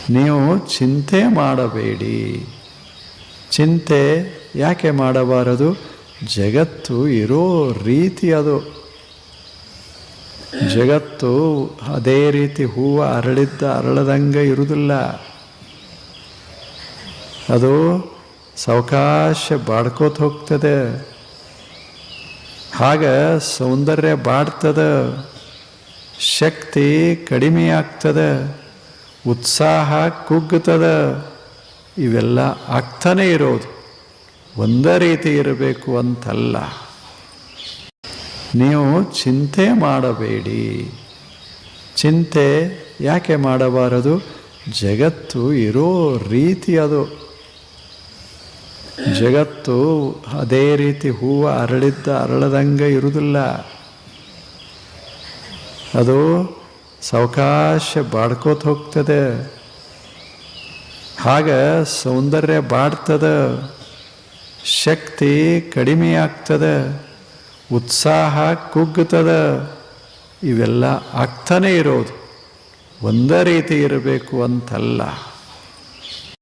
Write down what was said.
ನೀವು ಚಿಂತೆ ಮಾಡಬೇಡಿ. ಚಿಂತೆ ಯಾಕೆ ಮಾಡಬಾರದು? ಜಗತ್ತು ಇರೋ ರೀತಿ ಅದು. ಜಗತ್ತು ಅದೇ ರೀತಿ ಹೂವು ಅರಳದಂಗೆ ಇರುವುದಿಲ್ಲ. ಅದು ಸಾವಕಾಶ ಬಾಡ್ಕೋತ ಹೋಗ್ತದೆ. ಆಗ ಸೌಂದರ್ಯ ಬಾಡ್ತದೆ, ಶಕ್ತಿ ಕಡಿಮೆ ಆಗ್ತದೆ, ಉತ್ಸಾಹ ಕುಗ್ಗುತ್ತದೆ. ಇವೆಲ್ಲ ಆಗ್ತಾನೆ ಇರೋದು. ಒಂದೇ ರೀತಿ ಇರಬೇಕು ಅಂತಲ್ಲ. ನೀವು ಚಿಂತೆ ಮಾಡಬೇಡಿ. ಚಿಂತೆ ಯಾಕೆ ಮಾಡಬಾರದು? ಜಗತ್ತು ಇರೋ ರೀತಿ ಅದು. ಜಗತ್ತು ಅದೇ ರೀತಿ ಹೂವು ಅರಳದಂಗೆ ಇರುವುದಿಲ್ಲ. ಅದು ಸಾವಕಾಶ ಬಾಡ್ಕೋತ ಹೋಗ್ತದೆ. ಆಗ ಸೌಂದರ್ಯ ಬಾಡ್ತದೆ, ಶಕ್ತಿ ಕಡಿಮೆ ಆಗ್ತದೆ, ಉತ್ಸಾಹ ಕುಗ್ಗುತ್ತದೆ. ಇವೆಲ್ಲ ಆಗ್ತಾನೆ ಇರೋದು. ಒಂದೇ ರೀತಿ ಇರಬೇಕು ಅಂತಲ್ಲ.